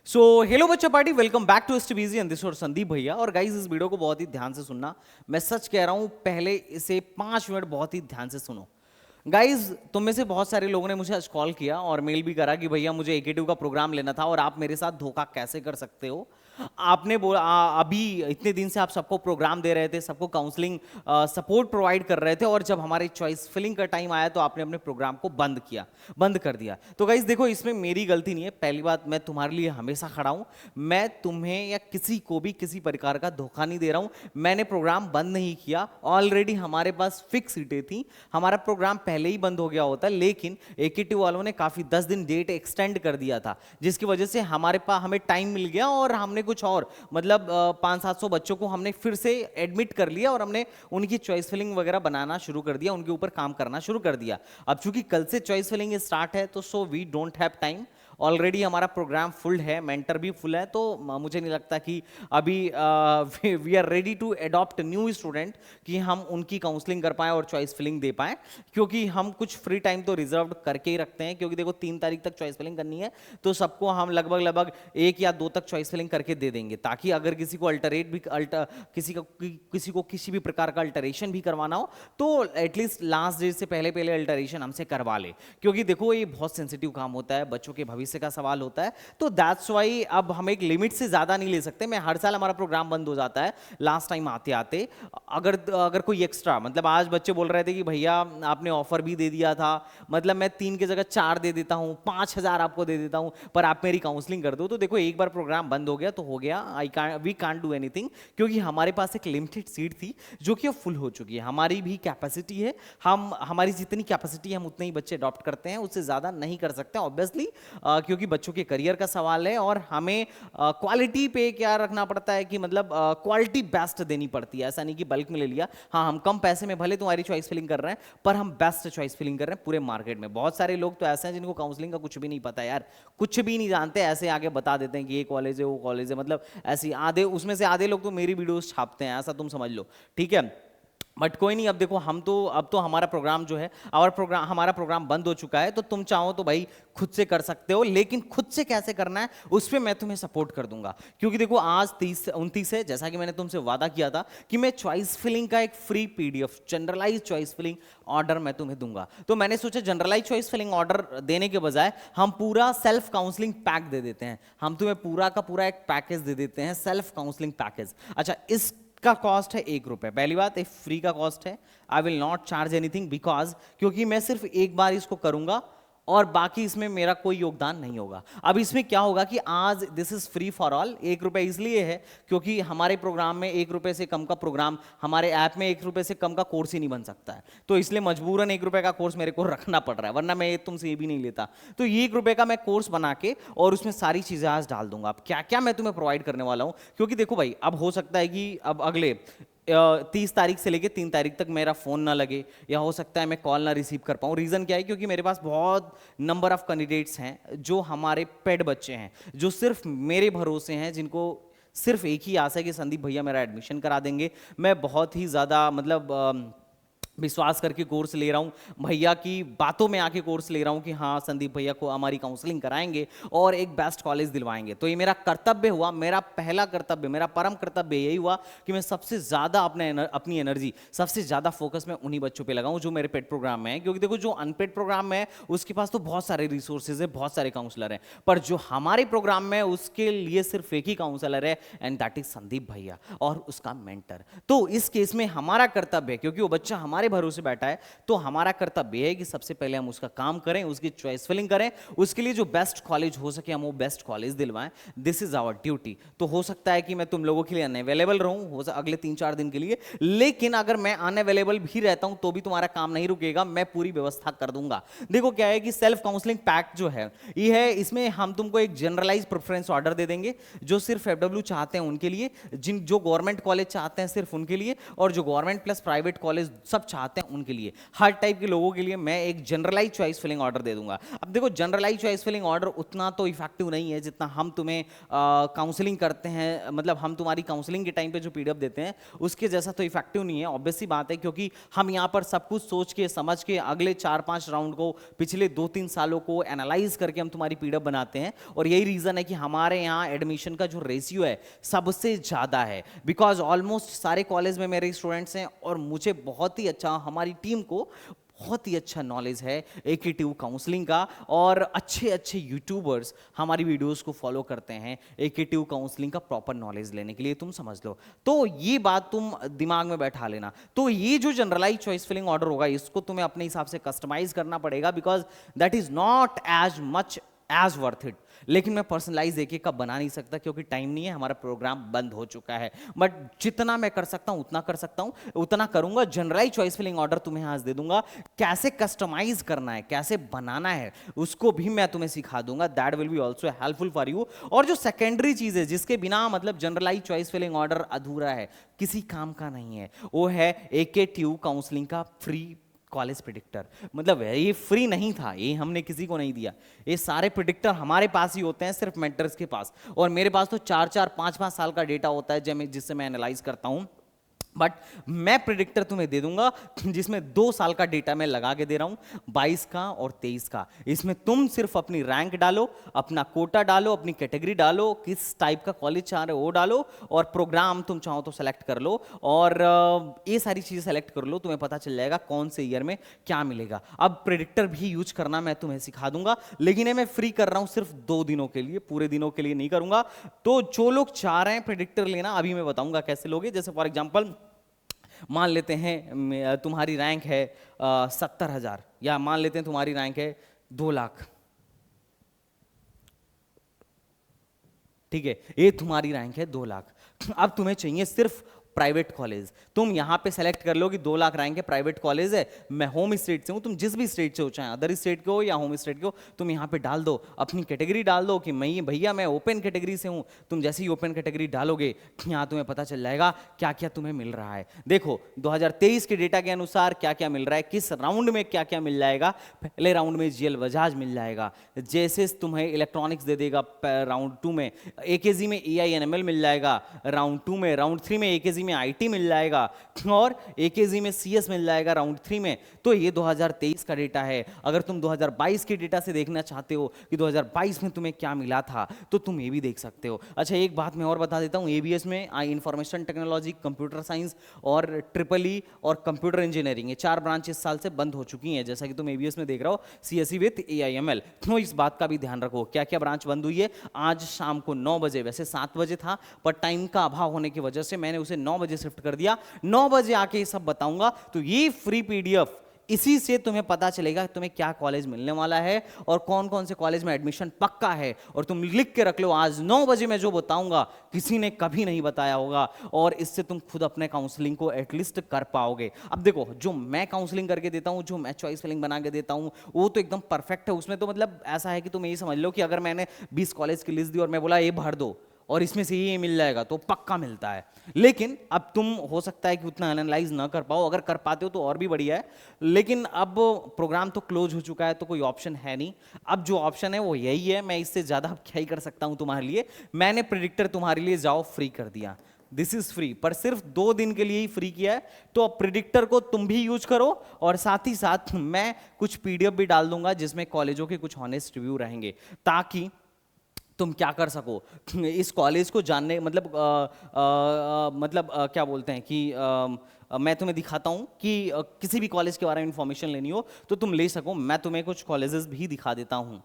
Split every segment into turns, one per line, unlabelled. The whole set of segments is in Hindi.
सो हेलो बच्चा party, welcome back to एसटीबीजी and this और संदीप भैया। और गाइस इस वीडियो को बहुत ही ध्यान से सुनना, मैं सच कह रहा हूं। पहले इसे 5 मिनट बहुत ही ध्यान से सुनो। गाइस तुम में से बहुत सारे लोगों ने मुझे आज कॉल किया और मेल भी करा कि भैया मुझे एकेटिव का प्रोग्राम लेना था और आप मेरे साथ धोखा कैसे कर सकते हो। आपने बोला अभी इतने दिन से आप सबको प्रोग्राम दे रहे थे, सबको काउंसलिंग सपोर्ट प्रोवाइड कर रहे थे, और जब हमारी चॉइस फिलिंग का टाइम आया तो आपने अपने प्रोग्राम को बंद कर दिया। तो गाइस देखो, इसमें मेरी गलती नहीं है। पहली बात, मैं तुम्हारे लिए हमेशा खड़ा हूं। मैं तुम्हें या किसी को भी किसी प्रकार का धोखा नहीं दे रहा हूं। मैंने प्रोग्राम बंद नहीं किया। ऑलरेडी हमारे पास फिक्स सीटें थी, हमारा प्रोग्राम पहले ही बंद हो गया होता, लेकिन एकेटिव वालों ने काफी 10 दिन डेट एक्सटेंड कर दिया था, जिसकी वजह से हमें टाइम मिल गया और हमने कुछ और मतलब 500-700 बच्चों को हमने फिर से एडमिट कर लिया और हमने उनकी चॉइस फिलिंग वगैरह बनाना शुरू कर दिया, उनके ऊपर काम करना शुरू कर दिया। अब चूंकि कल से चॉइस फिलिंग स्टार्ट है तो so we don't have time. Already हमारा प्रोग्राम फुल है, मेंटर भी फुल है, तो मुझे नहीं लगता कि अभी we are ready to adopt new student कि हम उनकी काउंसलिंग कर पाएं और चॉइस फिलिंग दे पाएं, क्योंकि हम कुछ फ्री टाइम तो रिजर्व करके ही रखते हैं। क्योंकि देखो 3 तारीख तक चॉइस फिलिंग करनी है, तो सबको हम लगभग 1 या 2 तक चॉइस फिलिंग करके दे देंगे, ताकि अगर किसी को किसी भी प्रकार का अल्टरेशन भी करवाना हो तो एटलीस्ट लास्ट डेट से पहले अल्टरेशन हमसे करवा ले। क्योंकि देखो ये बहुत सेंसिटिव काम होता है, बच्चों के भविष्य का सवाल होता है, तो दैट्स वाई अब हम एक लिमिट से ज्यादा नहीं ले सकते। मैं हर साल हमारा प्रोग्राम बंद हो जाता है लास्ट टाइम आते आते। अगर कोई एक्स्ट्रा, मतलब आज बच्चे बोल रहे थे कि भैया आपने ऑफर भी दे दिया था, मतलब मैं 3 की जगह 4 दे देता हूं, 5,000 आपको दे देता हूं, पर आप मेरी काउंसलिंग कर दो। तो देखो, एक बार प्रोग्राम बंद हो गया तो हो गया। वी कांट डू एनीथिंग, क्योंकि हमारे पास एक लिमिटेड सीट थी जो कि अब फुल हो चुकी है। हमारी भी कैपेसिटी है, हमारी जितनी कैपेसिटी है हम उतने ही बच्चे अडॉप्ट करते हैं, उससे ज्यादा नहीं कर सकते ऑब्वियसली, क्योंकि बच्चों के करियर का सवाल है और हमें क्वालिटी पे क्या रखना पड़ता है कि मतलब क्वालिटी बेस्ट देनी पड़ती है। ऐसा नहीं कि बल्क में ले लिया। हाँ, हम कम पैसे में भले तुम्हारी चॉइस फिलिंग कर रहे हैं, पर हम बेस्ट चॉइस फिलिंग कर रहे हैं पूरे मार्केट में। बहुत सारे लोग तो ऐसे हैं जिनको काउंसलिंग का कुछ भी नहीं पता यार, कुछ भी नहीं जानते, ऐसे आगे बता देते हैं कि ये कॉलेज है वो कॉलेज है, मतलब ऐसी आधे, उसमें से आधे लोग तो मेरी वीडियोस छापते हैं, ऐसा तुम समझ लो, ठीक है। बट कोई नहीं, अब देखो अब तो हमारा प्रोग्राम जो है, हमारा प्रोग्राम बंद हो चुका है, तो तुम चाहो तो भाई खुद से कर सकते हो, लेकिन खुद से कैसे करना है उस पर मैं तुम्हें सपोर्ट कर दूंगा। क्योंकि देखो आज 29 है, जैसा कि मैंने तुमसे वादा किया था कि मैं चॉइस फिलिंग का एक free PDF generalise choice filling order मैं तुम्हें दूंगा। तो मैंने सोचा जनरलाइज चॉइस फिलिंग ऑर्डर देने के बजाय हम पूरा सेल्फ काउंसलिंग पैक दे देते हैं। हम तुम्हें पूरा का पूरा एक पैकेज दे देते हैं, सेल्फ काउंसलिंग पैकेज। अच्छा, इस का कॉस्ट है 1 रुपए। पहली बात, एक फ्री का कॉस्ट है। I will not charge anything because, क्योंकि मैं सिर्फ एक बार इसको करूंगा और बाकी इसमें मेरा कोई योगदान नहीं होगा। अब इसमें क्या होगा कि आज this is free for all. 1 रुपए इसलिए है क्योंकि हमारे प्रोग्राम में 1 रुपए से कम का प्रोग्राम, हमारे ऐप में 1 रुपए से कम का कोर्स ही नहीं बन सकता है, तो इसलिए मजबूरन 1 रुपए का कोर्स मेरे को रखना पड़ रहा है, वरना मैं तुमसे ये भी नहीं लेता। तो ये 1 रुपए का मैं कोर्स बना के और उसमें सारी चीजें आज डाल दूंगा। अब क्या क्या मैं तुम्हें प्रोवाइड करने वाला हूं, क्योंकि देखो भाई, अब हो सकता है कि अब अगले 30 तारीख से लेके 3 तारीख तक मेरा फोन ना लगे, या हो सकता है मैं कॉल ना रिसीव कर पाऊँ। रीजन क्या है? क्योंकि मेरे पास बहुत नंबर ऑफ कैंडिडेट्स हैं जो हमारे पेड बच्चे हैं, जो सिर्फ मेरे भरोसे हैं, जिनको सिर्फ एक ही आशा है कि संदीप भैया मेरा एडमिशन करा देंगे। मैं बहुत ही ज़्यादा मतलब विश्वास करके कोर्स ले रहा हूँ, भैया की बातों में आके कोर्स ले रहा हूँ कि हाँ संदीप भैया को हमारी काउंसलिंग कराएंगे और एक बेस्ट कॉलेज दिलवाएंगे। तो ये मेरा कर्तव्य हुआ, मेरा पहला कर्तव्य, मेरा परम कर्तव्य यही हुआ कि मैं सबसे ज़्यादा अपनी एनर्जी, सबसे ज़्यादा फोकस मैं उन्हीं बच्चों पर लगाऊँ जो मेरे पेड प्रोग्राम में है। क्योंकि देखो, जो अनपेड प्रोग्राम में है उसके पास तो बहुत सारे रिसोर्सेज है, बहुत सारे काउंसलर हैं, पर जो हमारे प्रोग्राम में है उसके लिए सिर्फ एक ही काउंसलर है, एंड दैट इज संदीप भैया और उसका मेंटर। तो इस केस में हमारा कर्तव्य है, क्योंकि वो बच्चा हमारे भरोसे बैठा है, तो हमारा कर्तव्य है कि सबसे पहले हम उसका काम करें, उसकी चॉइस फिलिंग करें, उसके लिए जो बेस्ट कॉलेज हो सके हम वो best college दिलवाएं। This is our duty. तो हो सकता है कि मैं तुम लोगों के लिए अनअवेलेबल रहूं अगले 3-4 दिन के लिए, लेकिन अगर मैं अनअवेलेबल भी रहता हूं तो भी तुम्हारा काम नहीं रुकेगा, मैं पूरी व्यवस्था कर दूंगा। देखो क्या है कि सेल्फ काउंसलिंग पैक जो है ये है, इसमें हम तुमको एक जनरलाइज प्रेफरेंस ऑर्डर दे देंगे जो सिर्फ एफडब्ल्यू चाहते हैं उनके लिए, जो गवर्नमेंट कॉलेज चाहते हैं सिर्फ उनके लिए, और जो गवर्नमेंट प्लस प्राइवेट कॉलेज सब चाहते हैं उनके लिए, हर टाइप के लोगों के लिए मैं एक जनरलाइज चॉइस फिलिंग ऑर्डर दे दूंगा। अब देखो जनरलाइज चॉइस फिलिंग ऑर्डर उतना तो इफेक्टिव नहीं है जितना हम तुम्हें काउंसलिंग करते हैं, मतलब हम तुम्हारी काउंसलिंग के टाइम पे जो पीडीएफ देते हैं उसके जैसा तो इफेक्टिव नहीं है, ऑब्वियस सी बात है, क्योंकि हम यहाँ पर सब कुछ सोच के समझ के अगले 4-5 राउंड को, पिछले 2-3 सालों को एनालाइज करके हम तुम्हारी पीडीएफ बनाते हैं। और यही रीजन है कि हमारे यहाँ एडमिशन का जो रेशियो है सबसे ज्यादा है, बिकॉज ऑलमोस्ट सारे कॉलेज में मेरे स्टूडेंट्स हैं और मुझे बहुत ही अच्छा, हमारी टीम को बहुत ही अच्छा नॉलेज है एकेटीयू काउंसलिंग का, और अच्छे अच्छे यूट्यूबर्स हमारी वीडियोस को फॉलो करते हैं एकेटीयू काउंसलिंग का प्रॉपर नॉलेज लेने के लिए, तुम समझ लो। तो ये बात तुम दिमाग में बैठा लेना। तो ये जो जनरलाइज चॉइस फिलिंग ऑर्डर होगा इसको तुम्हें अपने हिसाब से कस्टमाइज करना पड़ेगा, because that is not as much as worth it. लेकिन मैं पर्सनलाइज एक एक का बना नहीं सकता क्योंकि टाइम नहीं है, हमारा प्रोग्राम बंद हो चुका है, बट जितना मैं कर सकता हूं उतना कर सकता हूं, उतना करूंगा। जनरलाइज चॉइस फिलिंग ऑर्डर तुम्हें आज दे दूंगा, कैसे कस्टमाइज करना है, कैसे बनाना है, उसको भी मैं तुम्हें सिखा दूंगा। That will be also helpful for you. और जो सेकेंडरी चीज है जिसके बिना मतलब जनरलाइज चॉइस फिलिंग ऑर्डर अधूरा है, किसी काम का नहीं है, वो है एकेटीयू काउंसलिंग का फ्री कॉलेज प्रिडिक्टर। मतलब ये फ्री नहीं था, ये हमने किसी को नहीं दिया, ये सारे प्रिडिक्टर हमारे पास ही होते हैं, सिर्फ मेंटर्स के पास। और मेरे पास तो 4-4, 5-5 साल का डेटा होता है जिससे मैं एनालाइज करता हूं। बट मैं प्रिडिक्टर तुम्हें दे दूंगा जिसमें 2 साल का डेटा मैं लगा के दे रहा हूं, 22 का और 23 का। इसमें तुम सिर्फ अपनी रैंक डालो, अपना कोटा डालो, अपनी कैटेगरी डालो, किस टाइप का कॉलेज चाह रहे हो वो डालो, और प्रोग्राम तुम चाहो तो सेलेक्ट कर लो, और ये सारी चीजें सेलेक्ट कर लो, तुम्हें पता चल जाएगा कौन से ईयर में क्या मिलेगा। अब प्रिडिक्टर भी यूज करना मैं तुम्हें सिखा दूंगा, लेकिन ये मैं फ्री कर रहा हूं सिर्फ 2 दिनों के लिए, पूरे दिनों के लिए नहीं करूंगा। तो जो लोग चाह रहे हैं प्रिडिक्टर लेना, अभी मैं बताऊंगा कैसे लोगे। जैसे फॉर एग्जाम्पल मान लेते हैं तुम्हारी रैंक है 70,000, या मान लेते हैं तुम्हारी रैंक है 2 लाख, ठीक है, ये तुम्हारी रैंक है 2 लाख। अब तुम्हें चाहिए सिर्फ प्राइवेट कॉलेज, तुम यहां पे सेलेक्ट कर लो कि 2 लाख रैंक है, प्राइवेट कॉलेज है, मैं होम स्टेट से हूं, तुम जिस भी स्टेट से हो, चाहे अदर स्टेट के हो या होम स्टेट के हो, तुम यहां पे डाल दो अपनी कैटेगरी, डाल दो कि मैं भैया मैं ओपन कैटेगरी से हूं। तुम जैसे ही ओपन कैटेगरी डालोगे यहां तुम्हें पता चल जाएगा क्या क्या तुम्हें मिल रहा है। देखो 2023 के डेटा के अनुसार क्या क्या मिल रहा है, किस राउंड में क्या क्या मिल जाएगा। पहले राउंड में जीएल बजाज मिल जाएगा, जैसे तुम्हें इलेक्ट्रॉनिक्स दे देगा राउंड 2 में, एकेजी में एआईएनएमएल मिल जाएगा राउंड 2 में, राउंड 3 में एकेजी में आईटी मिल जाएगा, और एकेजी में सीएस मिल जाएगा राउंड 3 में। तो ये 2023 का डेटा है। अगर तुम 2022 के डेटा से देखना चाहते हो कि 2022 में तुम्हें क्या मिला था, तो तुम ये भी देख सकते हो। अच्छा एक बात मैं और बता देता हूँ, एबीएस में इंफॉर्मेशन टेक्नोलॉजी, कंप्यूटर साइंस और ट्रिपल ई और कंप्यूटर इंजीनियरिंग, ये 4 ब्रांच इस साल से बंद हो चुकी हैं, जैसा कि तुम एबीएस में देख रहे हो, सीएसई विद एआईएमएल। तो इस बात का भी ध्यान रखो क्या क्या ब्रांच बंद हुई है। आज शाम को 9 बजे, वैसे 7 बजे था, पर टाइम का अभाव होने की वजह से मैंने उसे 9 बजे शिफ्ट कर दिया। 9 बजे आके ये सब बताऊंगा। तो ये फ्री पीडीएफ, इसी से तुम्हें पता चलेगा तुम्हें क्या कॉलेज मिलने वाला है और कौन कौन से कॉलेज में एडमिशन पक्का है। और तुम लिख के रख लो, आज 9 बजे मैं जो बताऊंगा किसी ने कभी नहीं बताया होगा, और इससे तुम खुद अपने काउंसलिंग को एटलीस्ट कर पाओगे। अब देखो जो मैं काउंसलिंग करके देता हूं, जो मैं चॉइस फिलिंग बना के देता हूं, वो तो एकदम परफेक्ट है। उसमें तो मतलब ऐसा है कि तुम यही समझ लो कि अगर मैंने 20 कॉलेज की लिस्ट दी और मैं बोला ये भर दो और इसमें से ये मिल जाएगा, तो पक्का मिलता है। लेकिन अब तुम हो सकता है कि उतना एनालाइज ना कर पाओ, अगर कर पाते हो तो और भी बढ़िया है। लेकिन अब प्रोग्राम तो क्लोज हो चुका है, तो कोई ऑप्शन है नहीं। अब जो ऑप्शन है वो यही है, मैं इससे ज्यादा क्या ही कर सकता हूं तुम्हारे लिए। मैंने प्रिडिक्टर तुम्हारे लिए जाओ फ्री कर दिया, दिस इज फ्री, पर सिर्फ 2 दिन के लिए ही फ्री किया है। तो अब प्रिडिक्टर को तुम भी यूज करो, और साथ ही साथ मैं कुछ पीडीएफ भी डाल दूंगा जिसमें कॉलेजों के कुछ ऑनेस्ट रिव्यू रहेंगे, ताकि तुम क्या कर सको इस कॉलेज को जानने, मतलब क्या बोलते हैं कि मैं तुम्हें दिखाता हूं कि किसी भी कॉलेज के बारे में इंफॉर्मेशन लेनी हो तो तुम ले सको। मैं तुम्हें कुछ कॉलेजेस भी दिखा देता हूं।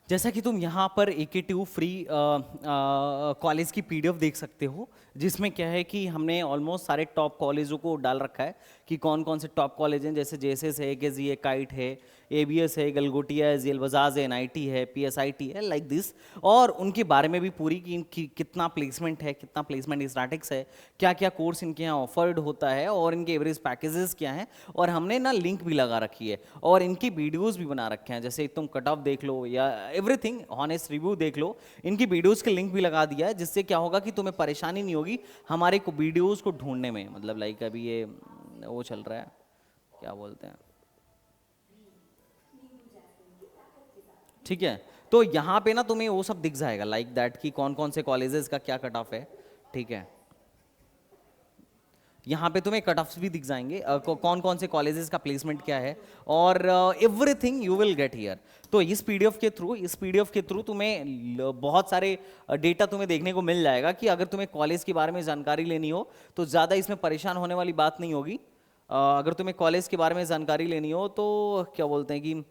जैसा कि तुम यहाँ पर एकेटीयू फ्री कॉलेज की पीडीएफ देख सकते हो, जिसमें क्या है कि हमने ऑलमोस्ट सारे टॉप कॉलेजों को डाल रखा है कि कौन कौन से टॉप कॉलेज हैं, जैसे जेएसएस है, केजी है, काइट है, एबीएस है, गलगोटिया है, जेल बजाज है, एनआईटी है, पीएसआईटी है, लाइक दिस। और उनके बारे में भी पूरी कि इनकी कितना प्लेसमेंट है, कितना प्लेसमेंट स्टैटिक्स है, क्या क्या कोर्स इनके यहाँ ऑफर्ड होता है और इनके एवरेज पैकेजेस क्या हैं। और हमने ना लिंक भी लगा रखी है और इनकी वीडियोस भी बना रखे हैं, जैसे तुम कट ऑफ देख लो या एवरीथिंग ऑनेस्ट रिव्यू देख लो, इनकी वीडियोस के लिंक भी लगा दिया है, जिससे क्या होगा कि तुम्हें परेशानी नहीं होगी हमारे को वीडियोस को ढूंढने में। मतलब लाइक अभी ये वो चल रहा है, क्या बोलते हैं, ठीक है। तो यहाँ पे ना तुम्हें वो सब दिख जाएगा लाइक दैट कि कौन कौन से कॉलेजेस का क्या कट ऑफ है, ठीक है। यहाँ पे तुम्हें कट ऑफ्स भी दिख जाएंगे, कौन कौन से कॉलेजेस का प्लेसमेंट क्या है, और everything you will get here. तो इस पीडीएफ के थ्रू तुम्हें बहुत सारे डेटा तुम्हें देखने को मिल जाएगा कि अगर तुम्हें कॉलेज के बारे में जानकारी लेनी हो तो ज़्यादा इसमें परेशान होने वाली बात नहीं होगी। अगर तुम्हें कॉलेज के बारे में जानकारी लेनी हो तो क्या बोलते हैं कि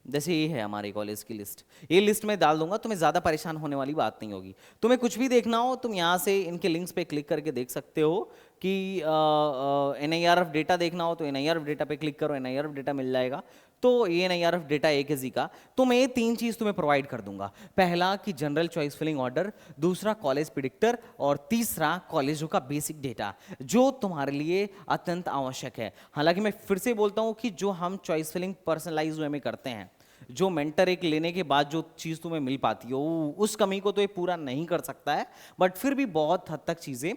जैसे ये है हमारे कॉलेज की लिस्ट, ये लिस्ट में डाल दूंगा, तुम्हें ज़्यादा परेशान होने वाली बात नहीं होगी। तुम्हें कुछ भी देखना हो तुम यहाँ से इनके लिंक्स पे क्लिक करके देख सकते हो कि NIRF डेटा देखना हो तो NIRF डेटा पे क्लिक करो, NIRF डेटा मिल जाएगा। तो ये NIRF डेटा एक है का। तो मैं ये 3 चीज़ तुम्हें प्रोवाइड कर दूंगा, पहला कि जनरल चॉइस फिलिंग ऑर्डर, दूसरा कॉलेज प्रिडिक्टर, और तीसरा कॉलेजों का बेसिक डेटा जो तुम्हारे लिए अत्यंत आवश्यक है। हालांकि मैं फिर से बोलता हूँ कि जो हम चॉइस फिलिंग पर्सनलाइज वे में करते हैं, जो मेंटर एक लेने के बाद जो चीज़ तुम्हें मिल पाती है उस कमी को तो ये पूरा नहीं कर सकता है, बट फिर भी बहुत हद तक चीज़ें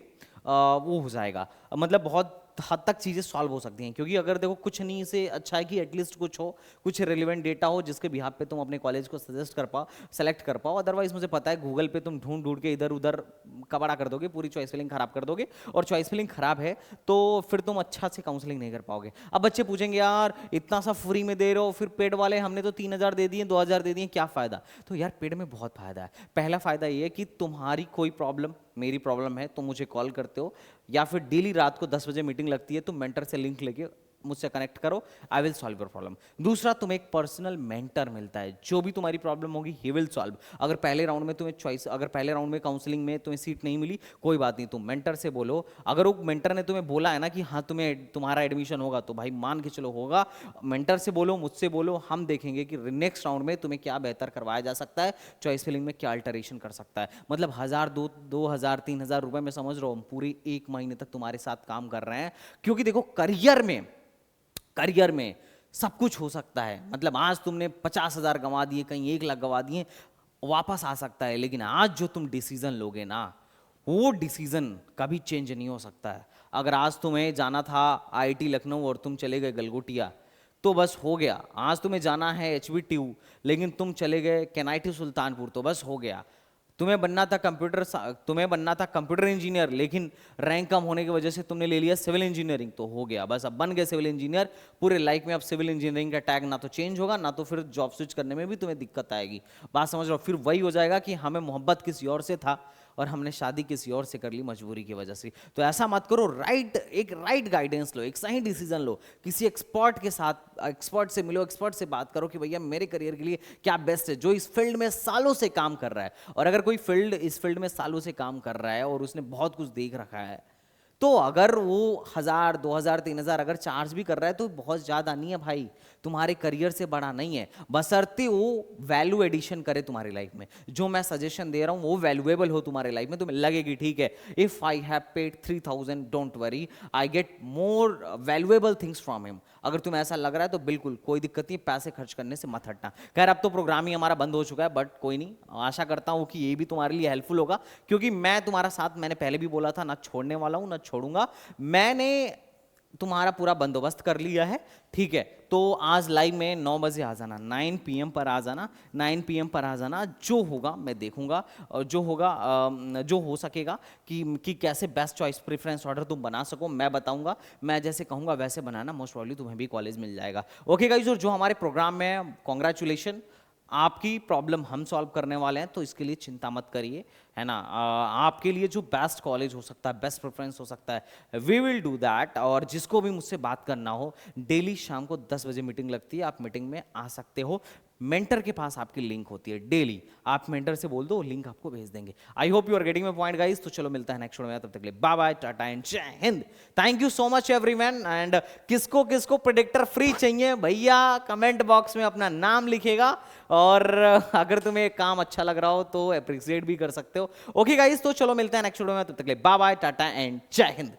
वो हो जाएगा, मतलब बहुत हद तक चीज़ें सॉल्व हो सकती हैं। क्योंकि अगर देखो कुछ नहीं से अच्छा है कि एटलीस्ट कुछ हो, कुछ रिलेवेंट डेटा हो जिसके बिहाफ पे तुम अपने कॉलेज को सजेस्ट कर पाओ, सेलेक्ट कर पाओ। अदरवाइज मुझे पता है गूगल पे तुम ढूंढ ढूंढ के इधर उधर कबाड़ा कर दोगे, पूरी चॉइस फिलिंग खराब कर दोगे, और चॉइस फिलिंग खराब है तो फिर तुम अच्छा से काउंसलिंग नहीं कर पाओगे। अब बच्चे पूछेंगे यार इतना सा फ्री में दे रहे हो, फिर पेड वाले हमने तो 3,000 दे दिए, 2,000 दे दिए, क्या फ़ायदा? तो यार पेड में बहुत फ़ायदा है। पहला फ़ायदा ये है कि तुम्हारी कोई प्रॉब्लम, मेरी प्रॉब्लम है, तुम मुझे कॉल करते हो, या फिर डेली रात को 10 बजे मीटिंग लगती है, तुम मेंटर से लिंक लेके मुझसे कनेक्ट करो, I will solve your problem. दूसरा, तुम्हें एक पर्सनल मेंटर मिलता है, जो भी तुम्हारी प्रॉब्लम होगी ही विल सॉल्व। अगर पहले राउंड में तुम्हें चॉइस, अगर पहले राउंड में काउंसलिंग में तुम्हें सीट नहीं मिली, कोई बात नहीं, तुम मेंटर से बोलो। अगर वो मेंटर ने तुम्हें बोला है ना कि हाँ तुम्हें तुम्हारा एडमिशन होगा, तो भाई मान के चलो होगा। मेंटर से बोलो, मुझसे बोलो, हम देखेंगे कि नेक्स्ट राउंड में तुम्हें क्या बेहतर करवाया जा सकता है, चॉइस फिलिंग में क्या अल्टरेशन कर सकता है। मतलब 1,000, 2,000, 3,000 रुपए में समझ रहा हूँ पूरी 1 महीने तक तुम्हारे साथ काम कर रहे हैं। क्योंकि देखो करियर में सब कुछ हो सकता है। मतलब आज तुमने 50,000 गंवा दिए, कहीं 1 लाख गंवा दिए, वापस आ सकता है। लेकिन आज जो तुम डिसीजन लोगे ना, वो डिसीजन कभी चेंज नहीं हो सकता है। अगर आज तुम्हें जाना था IIT लखनऊ और तुम चले गए गलगोटिया, तो बस हो गया। आज तुम्हें जाना है HBTU लेकिन तुम चले गए KNIT सुल्तानपुर, तो बस हो गया। तुम्हें बनना था कंप्यूटर इंजीनियर, लेकिन रैंक कम होने की वजह से तुमने ले लिया सिविल इंजीनियरिंग, तो हो गया। बस अब बन गए सिविल इंजीनियर, पूरे लाइफ में अब सिविल इंजीनियरिंग का टैग ना तो चेंज होगा, ना तो फिर जॉब स्विच करने में भी तुम्हें दिक्कत आएगी। बात समझ रहे हो? फिर वही हो जाएगा कि हमें मोहब्बत किसी और से था और हमने शादी किसी और से कर ली मजबूरी की वजह से। तो ऐसा मत करो, एक राइट गाइडेंस लो, एक सही डिसीजन लो, किसी एक्सपर्ट के साथ, एक्सपर्ट से मिलो, एक्सपर्ट से बात करो कि भैया मेरे करियर के लिए क्या बेस्ट है, जो इस फील्ड में सालों से काम कर रहा है। और अगर कोई इस फील्ड में सालों से काम कर रहा है और उसने बहुत कुछ देख रखा है, तो अगर वो 1,000, 2,000, 3,000 अगर चार्ज भी कर रहा है तो बहुत ज़्यादा नहीं है भाई, तुम्हारे करियर से बड़ा नहीं है, बशर्ते वो वैल्यू एडिशन करे तुम्हारी लाइफ में। जो मैं सजेशन दे रहा हूँ वो वैल्यूएबल हो तुम्हारे लाइफ में, तुम्हें लगेगी ठीक है, if I have paid 3,000 don't worry, I get more valuable things from him. अगर तुम्हें ऐसा लग रहा है तो बिल्कुल कोई दिक्कत नहीं, पैसे खर्च करने से मत हटना। खैर अब तो प्रोग्राम ही हमारा बंद हो चुका है, बट कोई नहीं, आशा करता हूँ कि ये भी तुम्हारे लिए हेल्पफुल होगा। क्योंकि मैं तुम्हारा साथ, मैंने पहले भी बोला था, ना छोड़ने वाला हूँ ना छोड़ूंगा। मैंने तुम्हारा पूरा बंदोबस्त कर लिया है, ठीक है। तो आज लाइव में 9 बजे आ जाना, 9 PM पर आ जाना, 9 PM पर आ जाना। जो होगा मैं देखूंगा, और जो होगा जो हो सकेगा कि कैसे बेस्ट चॉइस प्रेफरेंस ऑर्डर तुम बना सको, मैं बताऊंगा। मैं जैसे कहूंगा वैसे बनाना, मोस्ट प्रॉब्ली तुम्हें भी कॉलेज मिल जाएगा। ओके गाइस, और जो हमारे प्रोग्राम में कॉन्ग्रेचुलेशन, आपकी प्रॉब्लम हम सॉल्व करने वाले हैं, तो इसके लिए चिंता मत करिए, है ना। आपके लिए जो बेस्ट कॉलेज हो सकता है, बेस्ट प्रेफरेंस हो सकता है, वी विल डू दैट। और जिसको भी मुझसे बात करना हो, डेली शाम को 10 बजे मीटिंग लगती है, आप मीटिंग में आ सकते हो। मेंटर के पास आपकी लिंक होती है डेली, आप मेंटर से बोल दो, लिंक आपको भेज देंगे। I hope you are getting my point guys. तो चलो मिलता है नेक्स्ट वीडियो में, तब तक के लिए बाय बाय, टाटा एंड जय Hind. Thank you so much everyone. And किसको किसको प्रेडिक्टर फ्री चाहिए भैया, कमेंट बॉक्स में अपना नाम लिखेगा, और अगर तुम्हें काम अच्छा लग रहा हो तो अप्रिशिएट भी कर सकते हो। ओके गाइस, तो चलो मिलते हैं नेक्स्ट वीडियो में, तब तक के लिए बाय बाय, टाटा एंड जय हिंद।